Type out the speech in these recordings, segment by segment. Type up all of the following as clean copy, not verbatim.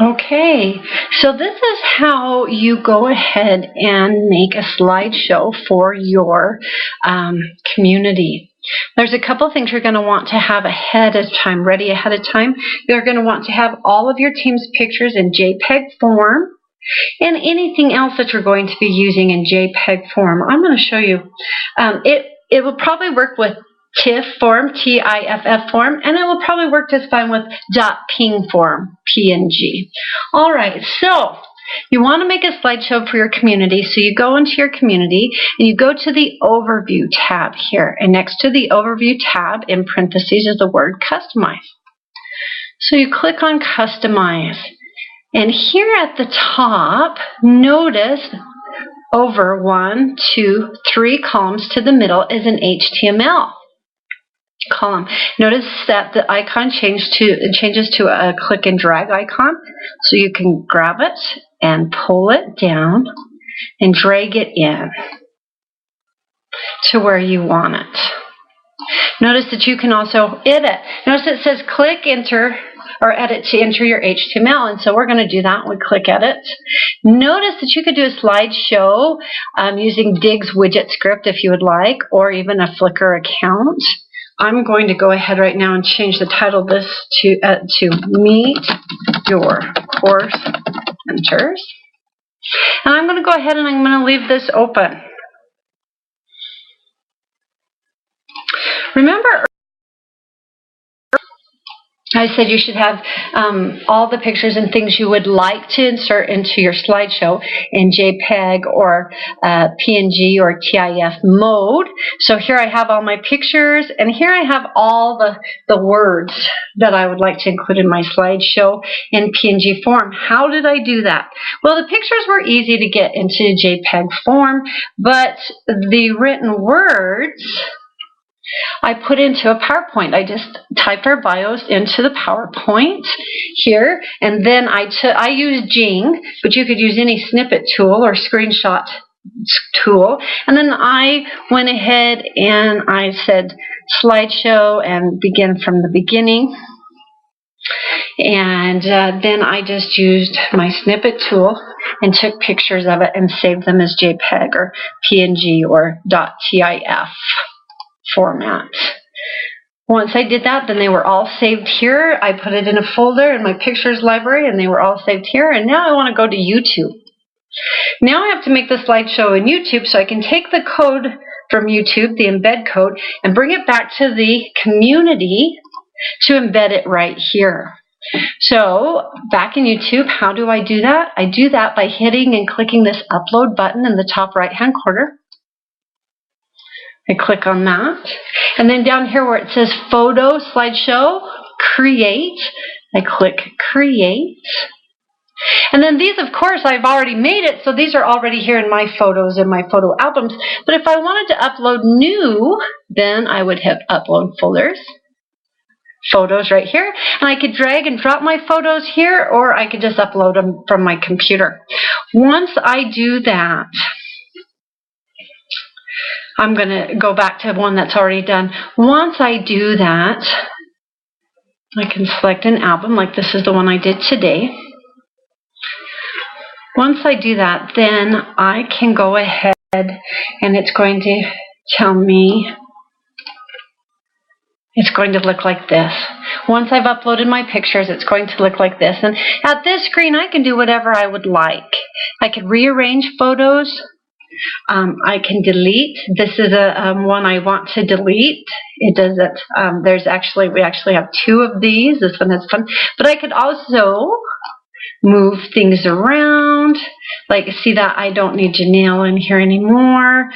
Okay, so this is how you go ahead and make a slideshow for your community. There's a couple things you're going to want to have ready ahead of time. You're going to want to have all of your team's pictures in JPEG form and anything else that you're going to be using in JPEG form. I'm going to show you. It will probably work with TIFF form, TIFF form, and it will probably work just fine with .ping form, PNG. All right, so you want to make a slideshow for your community, so you go into your community and you go to the Overview tab here, and next to the Overview tab, in parentheses, is the word Customize. So you click on Customize, and here at the top, notice over 1, 2, 3 columns to the middle is an HTML column. Notice that the icon changes to a click and drag icon, so you can grab it and pull it down and drag it in to where you want it. Notice that you can also edit. Notice it says click, enter, or edit to enter your HTML, and so we're going to do that. We click edit. Notice that you could do a slideshow using Dig's widget script if you would like, or even a Flickr account. I'm going to go ahead right now and change the title of this to Meet Your Course Mentors. And I'm going to go ahead and I'm going to leave this open. Remember, I said you should have all the pictures and things you would like to insert into your slideshow in JPEG or PNG or TIFF mode. So here I have all my pictures, and here I have all the words that I would like to include in my slideshow in PNG form. How did I do that? Well, the pictures were easy to get into JPEG form, but the written words I put into a PowerPoint. I just typed our bios into the PowerPoint here, and then I used Jing, but you could use any snippet tool or screenshot tool, and then I went ahead and I said slideshow and begin from the beginning, and then I just used my snippet tool and took pictures of it and saved them as JPEG or PNG or .TIFF format. Once I did that, then they were all saved here. I put it in a folder in my pictures library, and they were all saved here. And now I want to go to YouTube. Now I have to make the slideshow in YouTube, so I can take the code from YouTube, the embed code, and bring it back to the community to embed it right here. So back in YouTube, how do I do that? I do that by hitting and clicking this upload button in the top right-hand corner. I click on that, and then down here where it says Photo Slideshow, Create, I click Create. And then these, of course, I've already made it, so these are already here in my photos and my photo albums. But if I wanted to upload new, then I would hit Upload Folders, Photos right here, and I could drag and drop my photos here, or I could just upload them from my computer. Once I do that, I'm going to go back to one that's already done. Once I do that, I can select an album, like this is the one I did today. Once I do that, then I can go ahead and it's going to tell me it's going to look like this. Once I've uploaded my pictures, it's going to look like this. And at this screen, I can do whatever I would like. I could rearrange photos. I can delete. This is a one I want to delete. It does it. We actually have 2 of these. This one has fun. But I could also move things around. Like, see that I don't need Janelle in here anymore.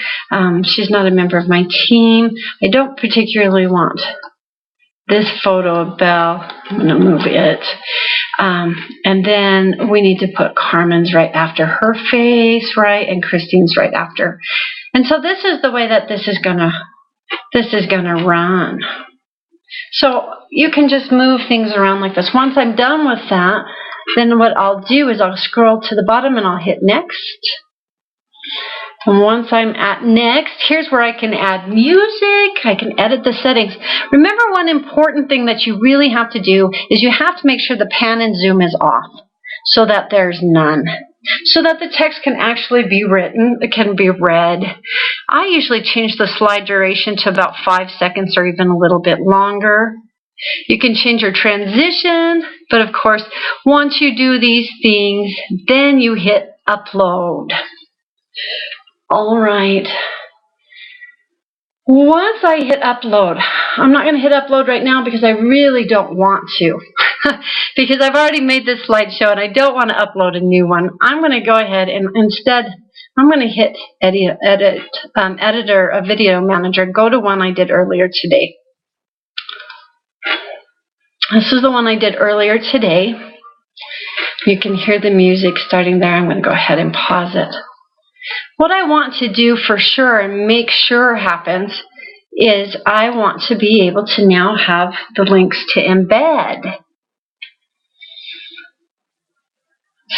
She's not a member of my team. I don't particularly want this photo of Belle. I'm going to move it. And then we need to put Carmen's right after her face, right? And Christine's right after. And so this is the way that this is gonna run. So you can just move things around like this. Once I'm done with that, then what I'll do is I'll scroll to the bottom and I'll hit next. And once I'm at next, here's where I can add music. I can edit the settings. Remember, one important thing that you really have to do is you have to make sure the pan and zoom is off so that there's none. So that the text can actually be written, it can be read. I usually change the slide duration to about 5 seconds or even a little bit longer. You can change your transition, but of course, once you do these things, then you hit upload. All right. Once I hit upload, I'm not going to hit upload right now because I really don't want to. Because I've already made this slideshow and I don't want to upload a new one. I'm going to go ahead and instead, I'm going to hit editor of video manager, go to one I did earlier today. This is the one I did earlier today. You can hear the music starting there. I'm going to go ahead and pause it. What I want to do for sure and make sure happens is I want to be able to now have the links to embed.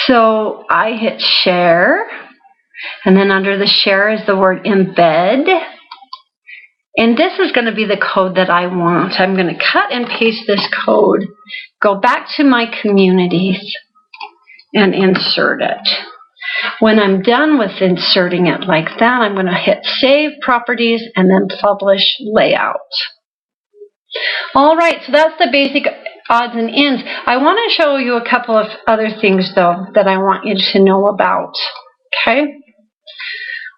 So I hit share, and then under the share is the word embed. And this is going to be the code that I want. I'm going to cut and paste this code, go back to my communities, and insert it. When I'm done with inserting it like that, I'm going to hit Save Properties and then Publish Layout. All right, so that's the basic odds and ends. I want to show you a couple of other things, though, that I want you to know about. Okay?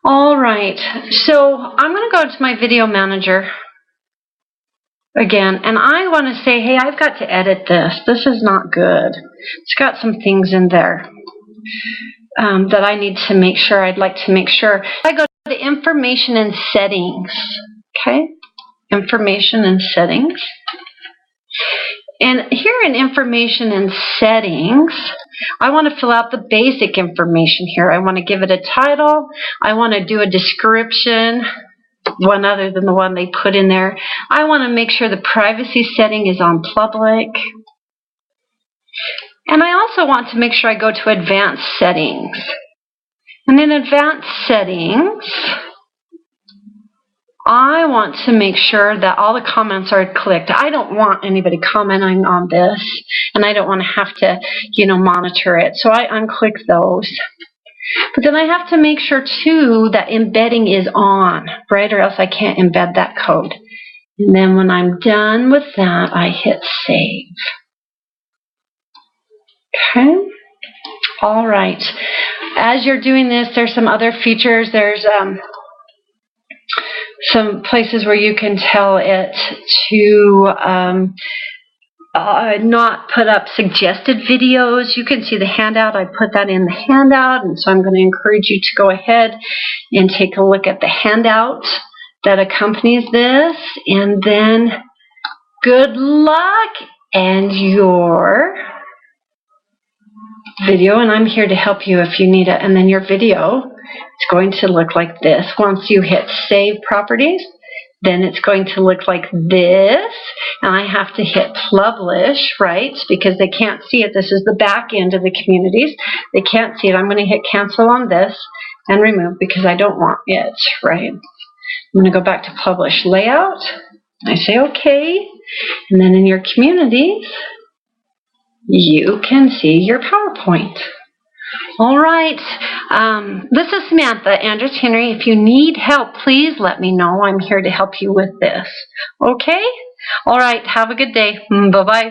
All right, so I'm going to go to my video manager again, and I want to say, hey, I've got to edit this. This is not good. It's got some things in there that I need to make sure. I'd like to make sure. I go to Information and Settings. Okay? Information and Settings. And here in Information and Settings, I want to fill out the basic information here. I want to give it a title. I want to do a description, one other than the one they put in there. I want to make sure the privacy setting is on public. And I also want to make sure I go to Advanced Settings. And in Advanced Settings, I want to make sure that all the comments are clicked. I don't want anybody commenting on this, and I don't want to have to, monitor it. So I unclick those. But then I have to make sure, too, that embedding is on, right? Or else I can't embed that code. And then when I'm done with that, I hit Save. Okay. All right. As you're doing this, there's some other features. There's some places where you can tell it to not put up suggested videos. You can see the handout. I put that in the handout, and so I'm going to encourage you to go ahead and take a look at the handout that accompanies this. And then good luck and your video, and I'm here to help you if you need it. And then your video is going to look like this. Once you hit Save Properties, then it's going to look like this, and I have to hit Publish, right, because they can't see it. This is the back end of the communities. They can't see it. I'm going to hit Cancel on this and Remove because I don't want it, right? I'm going to go back to Publish Layout. I say OK, and then in your communities, you can see your PowerPoint. All right. This is Samantha, Andrus-Henry. If you need help, please let me know. I'm here to help you with this. Okay? All right. Have a good day. Bye-bye.